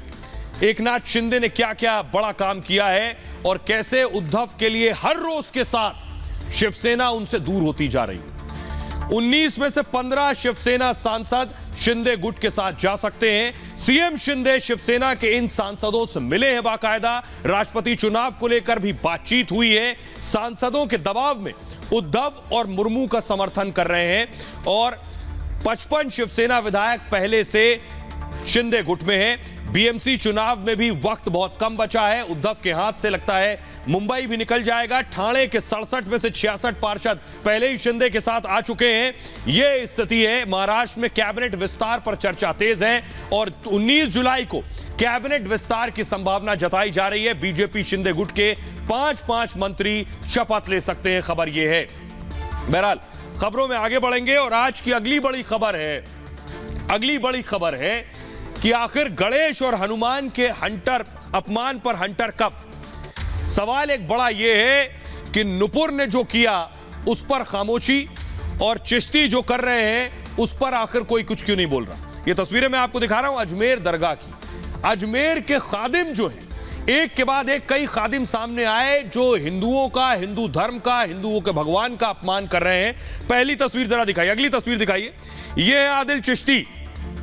एकनाथ शिंदे ने क्या क्या बड़ा काम किया है और कैसे उद्धव के लिए हर रोज के साथ शिवसेना उनसे दूर होती जा रही है। 19 में से 15 शिवसेना सांसद शिंदे गुट के साथ जा सकते हैं। सीएम शिंदे शिवसेना के इन सांसदों से मिले हैं बाकायदा। राष्ट्रपति चुनाव को लेकर भी बातचीत हुई है। सांसदों के दबाव में उद्धव और मुर्मू का समर्थन कर रहे हैं और 55 शिवसेना विधायक पहले से शिंदे गुट में हैं। बीएमसी चुनाव में भी वक्त बहुत कम बचा है। उद्धव के हाथ से लगता है मुंबई भी निकल जाएगा। ठाणे के 67 में से 66 पार्षद पहले ही शिंदे के साथ आ चुके हैं। यह स्थिति है। महाराष्ट्र में कैबिनेट विस्तार पर चर्चा तेज है और 19 जुलाई को कैबिनेट विस्तार की संभावना जताई जा रही है। बीजेपी शिंदे गुट के 5 मंत्री शपथ ले सकते हैं, खबर यह है। बहरहाल खबरों में आगे बढ़ेंगे और आज की अगली बड़ी खबर है कि आखिर गणेश और हनुमान के अपमान पर हंटर कब। सवाल एक बड़ा यह है कि नुपुर ने जो किया उस पर खामोशी और चिश्ती जो कर रहे हैं उस पर आखिर कोई कुछ क्यों नहीं बोल रहा। ये तस्वीरें मैं आपको दिखा रहा हूं अजमेर दरगाह की। अजमेर के खादिम जो हैं एक के बाद एक कई खादिम सामने आए जो हिंदुओं का, हिंदू धर्म का, हिंदुओं के भगवान का अपमान कर रहे हैं। पहली तस्वीर जरा दिखाइए, अगली तस्वीर दिखाइए। यह है आदिल चिश्ती,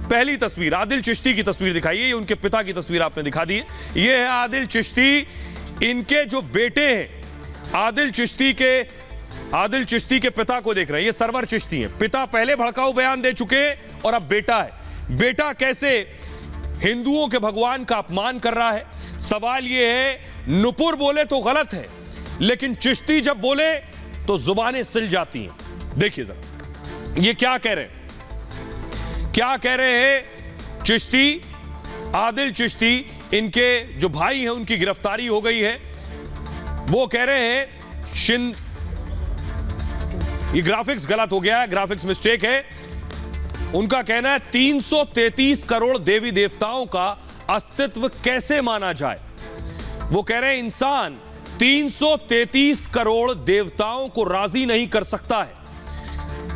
पहली तस्वीर आदिल चिश्ती की तस्वीर दिखाइए। ये उनके पिता की तस्वीर आपने दिखा दी है। यह है आदिल चिश्ती, इनके जो बेटे हैं आदिल चिश्ती के पिता को देख रहे हैं। ये सरवर चिश्ती हैं। पिता पहले भड़काऊ बयान दे चुके हैं और अब बेटा है। बेटा कैसे हिंदुओं के भगवान का अपमान कर रहा है। सवाल यह है, नुपुर बोले तो गलत है, लेकिन चिश्ती जब बोले तो जुबानें सिल जाती हैं। देखिए जरा ये क्या कह रहे हैं, क्या कह रहे हैं। चिश्ती, आदिल चिश्ती, इनके जो भाई हैं उनकी गिरफ्तारी हो गई है। वो कह रहे हैं ये ग्राफिक्स गलत हो गया है, ग्राफिक्स मिस्टेक है। उनका कहना है 333 करोड़ देवी देवताओं का अस्तित्व कैसे माना जाए। वो कह रहे हैं इंसान 333 करोड़ देवताओं को राजी नहीं कर सकता है।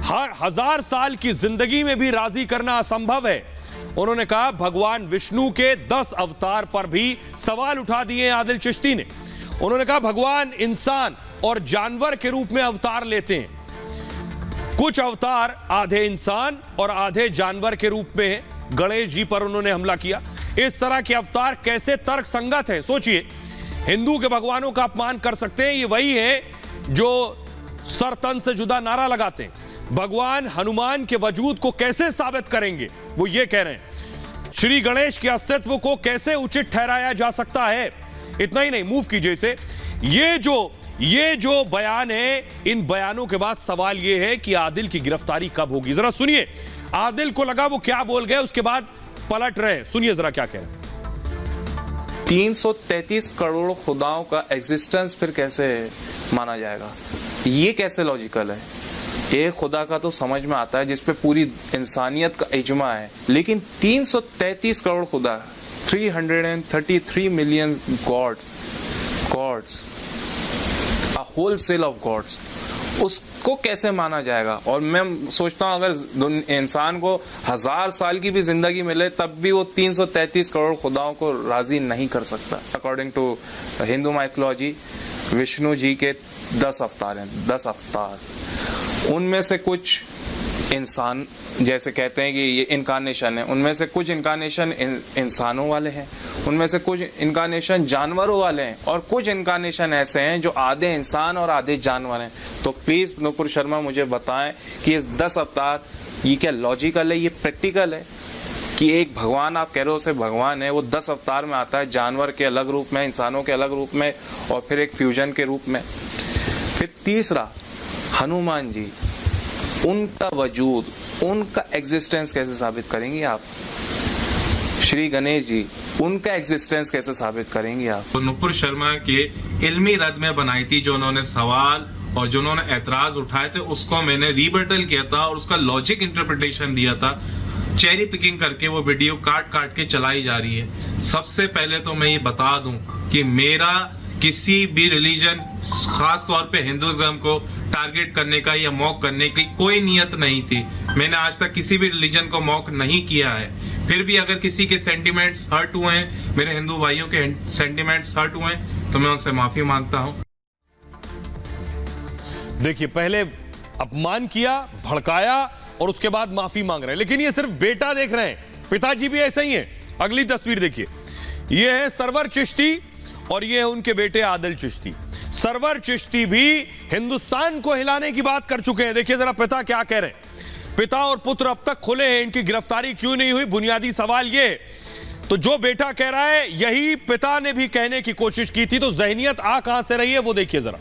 हर 1000 साल की जिंदगी में भी राजी करना असंभव है। उन्होंने कहा भगवान विष्णु के 10 अवतार पर भी सवाल उठा दिए आदिल चिश्ती ने। उन्होंने कहा भगवान इंसान और जानवर के रूप में अवतार लेते हैं। कुछ अवतार आधे इंसान और आधे जानवर के रूप में है। गणेश जी पर उन्होंने हमला किया। इस तरह के अवतार कैसे तर्क संगत है। सोचिए, हिंदू के भगवानों का अपमान कर सकते हैं। ये वही है जो सर तन से जुदा नारा लगाते हैं। भगवान हनुमान के वजूद को कैसे साबित करेंगे, वो ये कह रहे हैं। श्री गणेश के अस्तित्व को कैसे उचित ठहराया जा सकता है। इतना ही नहीं, मूव कीजिए इसे। ये जो बयान है, इन बयानों के बाद सवाल ये है कि आदिल की गिरफ्तारी कब होगी। जरा सुनिए, आदिल को लगा वो क्या बोल गए, उसके बाद पलट रहे। सुनिए जरा क्या कह रहे हैं। 333 करोड़ खुदाओं का एग्जिस्टेंस फिर कैसे माना जाएगा, ये कैसे लॉजिकल है। एक खुदा का तो समझ में आता है जिसपे पूरी इंसानियत का इजमा है, लेकिन 333 करोड़ खुदा, 333 million gods, a wholesale of gods, उसको कैसे माना जाएगा। और मैं सोचता हूं अगर इंसान को 1000 साल की भी जिंदगी मिले तब भी वो 333 करोड़ खुदाओं को राजी नहीं कर सकता। According to Hindu mythology Vishnu ji के 10 अवतार हैं, 10 अवतार। उनमें से कुछ इंसान जैसे कहते हैं कि ये इनकारनेशन है, उनमें से कुछ इनकारनेशन इंसानों वाले हैं, उनमें से कुछ इनकारनेशन जानवरों वाले हैं, और कुछ इनकारनेशन ऐसे हैं जो आधे इंसान और आधे जानवर हैं। तो प्लीज नुपुर शर्मा मुझे बताएं कि इस 10 अवतार ये क्या लॉजिकल है, ये प्रैक्टिकल है कि एक भगवान आप कह रहे हो से भगवान है, वो 10 अवतार में आता है, जानवर के अलग रूप में, इंसानों के अलग रूप में, और फिर एक फ्यूजन के रूप में। फिर तीसरा, हनुमान जी, उनका वजूद, उनका एग्जिस्टेंस कैसे साबित करेंगे आप। श्री गणेश जी, उनका एग्जिस्टेंस कैसे साबित करेंगे आप। तो नुपुर शर्मा के इल्मी रद में बनाई थी, जो उन्होंने सवाल और जो उन्होंने एतराज उठाए थे उसको मैंने रिबटल किया था और उसका लॉजिक इंटरप्रिटेशन दिया था। चेरी पिकिंग करके वो वीडियो काट के चलाई जा रही है। सबसे पहले तो मैं ये बता दूं कि मेरा किसी भी रिलीजन, खास तौर पे हिंदुइज्म को टारगेट करने का या मॉक करने की कोई नियत नहीं थी। मैंने आज तक किसी भी रिलीजन को मॉक नहीं किया है। फिर भी अगर किसी के सेंटिमेंट्स हर्ट हुए हैं, मेरे हिंदू भाइयों के सेंटिमेंट्स हर्ट हुए हैं, तो मैं उनसे माफी मांगता हूं। देखिए, पहले अपमान किया, भड़काया और उसके बाद माफी मांग रहे हैं। लेकिन ये सिर्फ बेटा देख रहे हैं, पिताजी भी ऐसे ही हैं। अगली तस्वीर देखिए, ये है सरवर चिश्ती और ये है उनके बेटे आदिल चिश्ती। सरवर चिश्ती भी हिंदुस्तान को हिलाने की बात कर चुके हैं। देखिए जरा पिता क्या कह रहे हैं। पिता और पुत्र अब तक खुले हैं, इनकी गिरफ्तारी क्यों नहीं हुई, बुनियादी सवाल ये। तो जो बेटा कह रहा है यही पिता ने भी कहने की कोशिश की थी, तो जहनियत आ कहां से रही है वो देखिए जरा।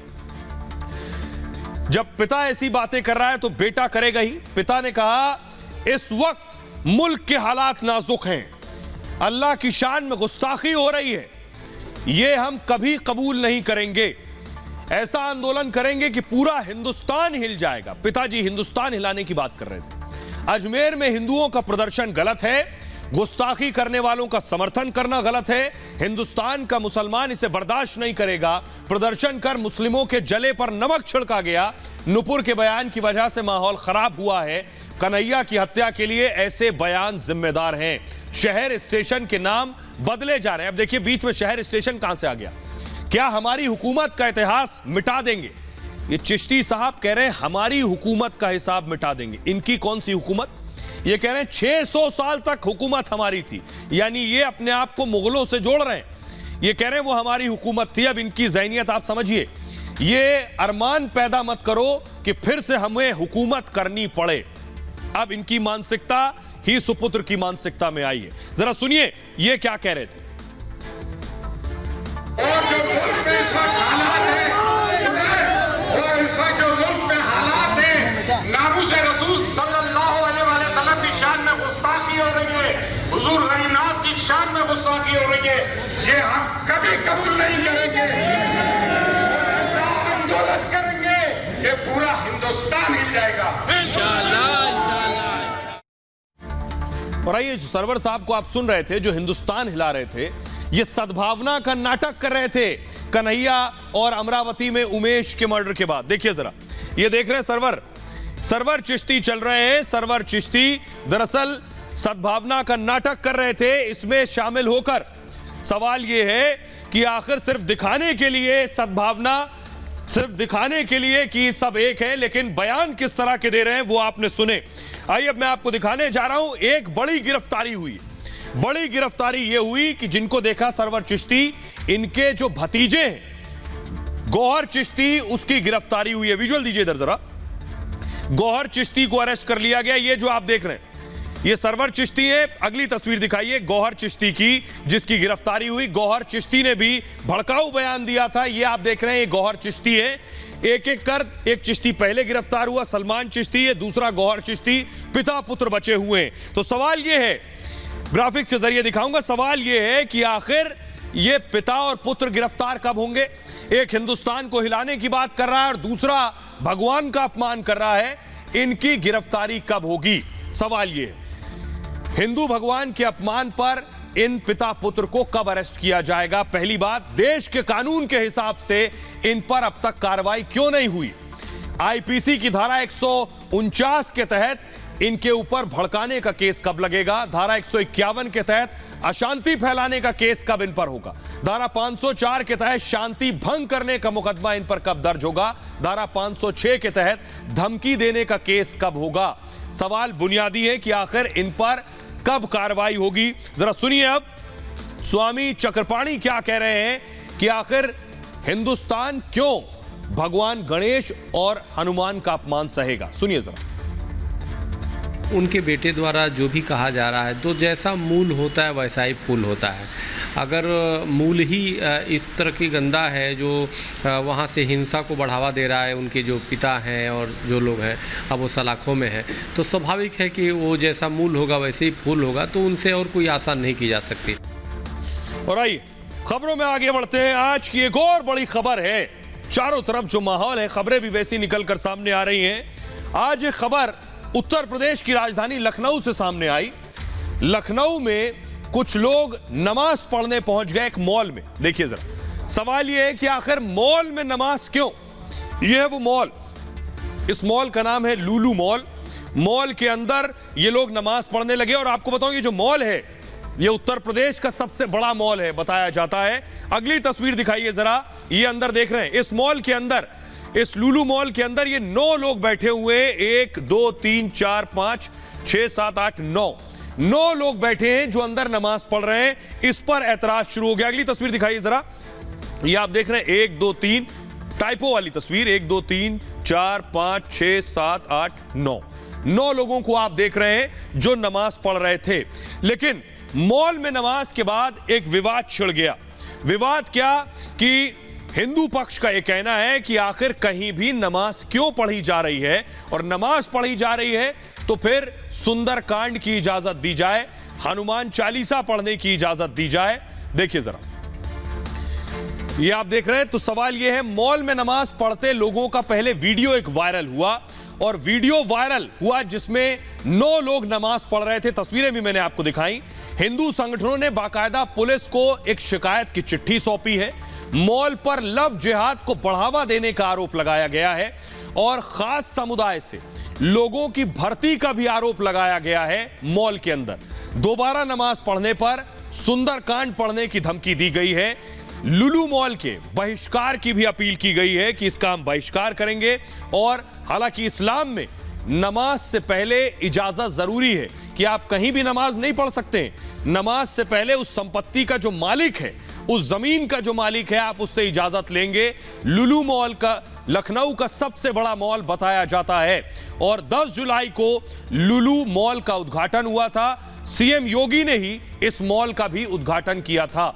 जब पिता ऐसी बातें कर रहा है तो बेटा करेगा ही। पिता ने कहा इस वक्त मुल्क के हालात नाजुक हैं, अल्लाह की शान में गुस्ताखी हो रही है, यह हम कभी कबूल नहीं करेंगे। ऐसा आंदोलन करेंगे कि पूरा हिंदुस्तान हिल जाएगा। पिताजी हिंदुस्तान हिलाने की बात कर रहे थे। अजमेर में हिंदुओं का प्रदर्शन गलत है, गुस्ताखी करने वालों का समर्थन करना गलत है। हिंदुस्तान का मुसलमान इसे बर्दाश्त नहीं करेगा। प्रदर्शन कर मुस्लिमों के जले पर नमक छिड़का गया। नुपुर के बयान की वजह से माहौल खराब हुआ है। कन्हैया की हत्या के लिए ऐसे बयान जिम्मेदार हैं। शहर स्टेशन के नाम बदले जा रहे हैं। अब देखिए बीच में शहर स्टेशन कहां से आ गया। क्या हमारी हुकूमत का इतिहास मिटा देंगे? ये चिश्ती साहब कह रहे हैं हमारी हुकूमत का हिसाब मिटा देंगे। इनकी कौन सी हुकूमत? ये कह रहे हैं 600 साल तक हुकूमत हमारी थी, यानी ये अपने आप को मुगलों से जोड़ रहे हैं। ये कह रहे हैं वो हमारी हुकूमत थी। अब इनकी ज़हनियत आप समझिए, ये अरमान पैदा मत करो कि फिर से हमें हुकूमत करनी पड़े। अब इनकी मानसिकता ही सुपुत्र की मानसिकता में आई है। जरा सुनिए ये क्या कह रहे थे। और जो मुल्क में इस वक्त हालात है, और इस वक्त जो मुल्क में हालात है, नामूस रसूल सल्लल्लाहु अलैहि वसल्लम की शान में गुस्ताखी हो रही है, हुजूर गरीनाथ की शान में गुस्ताखी हो रही है, ये हम कभी कबूल नहीं करेंगे। ऐसा आंदोलन करेंगे कि पूरा हिंदुस्तान हिल जाएगा इंशाअल्लाह। और आइए सरवर साहब को आप सुन रहे थे जो हिंदुस्तान हिला रहे थे, ये सद्भावना का नाटक कर रहे थे कन्हैया और अमरावती में उमेश के मर्डर के बाद। देखिए जरा, ये देख रहे हैं सरवर चिश्ती चल रहे हैं। सरवर चिश्ती दरअसल सद्भावना का नाटक कर रहे थे इसमें शामिल होकर। सवाल ये है कि आखिर सिर्फ दिखाने के लिए सद्भावना, सिर्फ दिखाने के लिए कि सब एक है, लेकिन बयान किस तरह के दे रहे हैं वो आपने सुने। आइए अब मैं आपको दिखाने जा रहा हूं। एक बड़ी गिरफ्तारी हुई। बड़ी गिरफ्तारी यह हुई कि जिनको देखा सरवर चिश्ती, इनके जो भतीजे हैं गौहर चिश्ती, उसकी गिरफ्तारी हुई है। विजुअल दीजिए इधर जरा। गौहर चिश्ती को अरेस्ट कर लिया गया। ये जो आप देख रहे हैं ये सरवर चिश्ती है। अगली तस्वीर दिखाइए गौहर चिश्ती की, जिसकी गिरफ्तारी हुई। गौहर चिश्ती ने भी भड़काऊ बयान दिया था। ये आप देख रहे हैं ये गौहर चिश्ती है। एक एक कर एक चिश्ती पहले गिरफ्तार हुआ, सलमान चिश्ती है, दूसरा गौहर चिश्ती, पिता पुत्र बचे हुए हैं। तो सवाल ये है, ग्राफिक्स के जरिए दिखाऊंगा, सवाल यह है कि आखिर ये पिता और पुत्र गिरफ्तार कब होंगे? एक हिंदुस्तान को हिलाने की बात कर रहा है और दूसरा भगवान का अपमान कर रहा है। इनकी गिरफ्तारी कब होगी? सवाल यह है, हिंदू भगवान के अपमान पर इन पिता पुत्र को कब अरेस्ट किया जाएगा? पहली बात, देश के कानून के हिसाब से इन पर अब तक कार्रवाई क्यों नहीं हुई? आईपीसी की धारा 149 के तहत इनके ऊपर भड़काने का केस कब लगेगा? धारा 151 के तहत अशांति फैलाने का केस कब इन पर होगा? धारा 504 के तहत शांति भंग करने का मुकदमा इन पर कब दर्ज होगा? धारा 506 के तहत धमकी देने का केस कब होगा? सवाल बुनियादी है कि आखिर इन पर कब कार्रवाई होगी। जरा सुनिए अब स्वामी चक्रपाणी क्या कह रहे हैं कि आखिर हिंदुस्तान क्यों भगवान गणेश और हनुमान का अपमान सहेगा। सुनिए जरा। उनके बेटे द्वारा जो भी कहा जा रहा है, तो जैसा मूल होता है वैसा ही फूल होता है। अगर मूल ही इस तरह की गंदा है जो वहाँ से हिंसा को बढ़ावा दे रहा है, उनके जो पिता हैं और जो लोग हैं अब वो सलाखों में हैं, तो स्वाभाविक है कि वो जैसा मूल होगा वैसे ही फूल होगा। तो उनसे और कोई आशा नहीं की जा सकती। और आइए खबरों में आगे बढ़ते हैं। आज की एक और बड़ी खबर है। चारों तरफ जो माहौल है, खबरें भी वैसी निकलकर सामने आ रही हैं। आज एक खबर उत्तर प्रदेश की राजधानी लखनऊ से सामने आई। लखनऊ में कुछ लोग नमाज पढ़ने पहुंच गए एक मॉल में। देखिए जरा, सवाल यह है कि आखिर मॉल में नमाज क्यों? यह है वो मॉल, इस मॉल का नाम है लुलु मॉल। मॉल के अंदर ये लोग नमाज पढ़ने लगे। और आपको बताऊं, ये जो मॉल है ये उत्तर प्रदेश का सबसे बड़ा मॉल है बताया जाता है। अगली तस्वीर दिखाइए जरा। ये अंदर देख रहे हैं, इस मॉल के अंदर, इस लुलु मॉल के अंदर ये 9 लोग बैठे हुए हैं। 1 2 3 4 5 6 7 8 9 लोग बैठे हैं जो अंदर नमाज पढ़ रहे हैं। इस पर ऐतराज शुरू हो गया। अगली तस्वीर दिखाइए जरा। ये आप देख रहे हैं 1 2 3 टाइपो वाली तस्वीर। 1 2 3 4 5 6 7 8 9 लोगों को आप देख रहे हैं जो नमाज पढ़ रहे थे। लेकिन मॉल में नमाज के बाद एक विवाद छिड़ गया। विवाद क्या कि हिंदू पक्ष का यह कहना है कि आखिर कहीं भी नमाज क्यों पढ़ी जा रही है, और नमाज पढ़ी जा रही है तो फिर सुंदरकांड की इजाजत दी जाए, हनुमान चालीसा पढ़ने की इजाजत दी जाए। देखिए जरा, ये आप देख रहे हैं। तो सवाल यह है, मॉल में नमाज पढ़ते लोगों का पहले वीडियो एक वायरल हुआ, और वीडियो वायरल हुआ जिसमें 9 लोग नमाज पढ़ रहे थे। तस्वीरें भी मैंने आपको दिखाई। हिंदू संगठनों ने बाकायदा पुलिस को एक शिकायत की चिट्ठी सौंपी है। मॉल पर लव जिहाद को बढ़ावा देने का आरोप लगाया गया है, और खास समुदाय से लोगों की भर्ती का भी आरोप लगाया गया है मॉल के अंदर। दोबारा नमाज पढ़ने पर सुंदरकांड पढ़ने की धमकी दी गई है। लुलु मॉल के बहिष्कार की भी अपील की गई है कि इसका हम बहिष्कार करेंगे। और हालांकि इस्लाम में नमाज से पहले इजाजत जरूरी है कि आप कहीं भी नमाज नहीं पढ़ सकते। नमाज से पहले उस संपत्ति का जो मालिक है, उस जमीन का जो मालिक है, आप उससे इजाजत लेंगे। लुलु मॉल का लखनऊ का सबसे बड़ा मॉल बताया जाता है और 10 जुलाई को लुलु मॉल का उद्घाटन हुआ था। सीएम योगी ने ही इस मॉल का भी उद्घाटन किया था।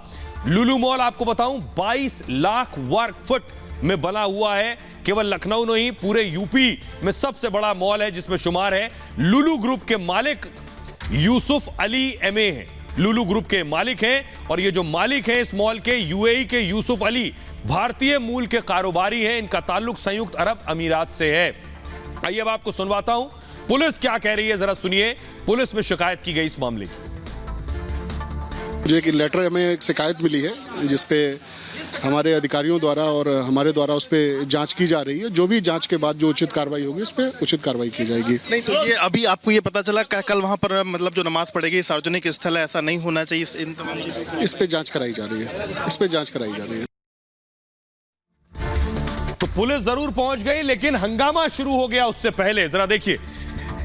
लुलु मॉल आपको बताऊं 22 लाख वर्ग फुट में बना हुआ है। केवल लखनऊ नहीं, पूरे यूपी में सबसे बड़ा मॉल है जिसमें शुमार है। लुलु ग्रुप के मालिक यूसुफ अली एमए हैं। लुलु ग्रुप के मालिक हैं और ये जो मालिक हैं इस मॉल के, यूएई के यूसुफ अली भारतीय मूल के कारोबारी हैं। इनका ताल्लुक संयुक्त अरब अमीरात से है। आइए अब आपको सुनवाता हूं पुलिस क्या कह रही है, जरा सुनिए। पुलिस में शिकायत की गई इस मामले की। जो एक लेटर हमें एक शिकायत मिली है जिसपे हमारे अधिकारियों द्वारा और हमारे द्वारा उस पर जांच की जा रही है। जो भी जांच के बाद जो उचित कार्रवाई होगी उस पर उचित कार्रवाई की जाएगी। नहीं तो ये अभी आपको ये पता चला कल वहाँ पर मतलब जो नमाज पढ़ेगी सार्वजनिक स्थल है, ऐसा नहीं होना चाहिए। इन तमाम चीजों इस पे जांच कराई जा रही है, इस पे जांच कराई जा रही है। तो पुलिस जरूर पहुंच गई लेकिन हंगामा शुरू हो गया उससे पहले। जरा देखिए,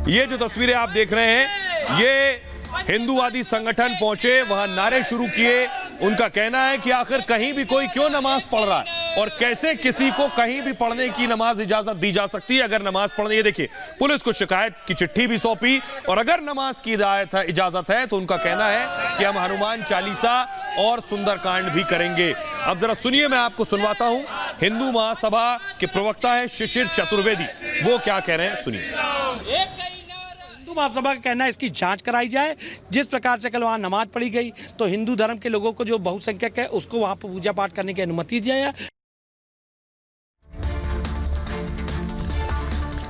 ये जो तस्वीरें आप देख रहे हैं, ये हिंदूवादी संगठन पहुंचे, वहां नारे शुरू किए। उनका कहना है कि आखिर कहीं भी कोई क्यों नमाज पढ़ रहा है और कैसे किसी को कहीं भी पढ़ने की नमाज इजाजत दी जा सकती है अगर नमाज पढ़ने। ये देखिए, पुलिस को शिकायत की चिट्ठी भी सौंपी और अगर नमाज की इजाजत है तो उनका कहना है कि हम हनुमान चालीसा और सुंदरकांड भी करेंगे। अब जरा सुनिए, मैं आपको सुनवाता हूं। हिंदू महासभा के प्रवक्ता है शिशिर चतुर्वेदी, वो क्या कह रहे हैं, सुनिए। हिंदू महासभा का कहना है इसकी जांच कराई जाए। जिस प्रकार से कल वहाँ नमाज पढ़ी गई तो हिंदू धर्म के लोगों को जो बहुसंख्यक है उसको वहाँ पर पूजा पाठ करने की अनुमति दी जाए।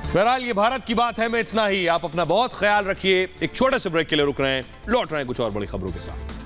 बहरहाल ये भारत की बात है में इतना ही। आप अपना बहुत ख्याल रखिए। एक छोटे से ब्रेक के लिए रुक रहे हैं, लौट रहे हैं कुछ और बड़ी खबरों के साथ।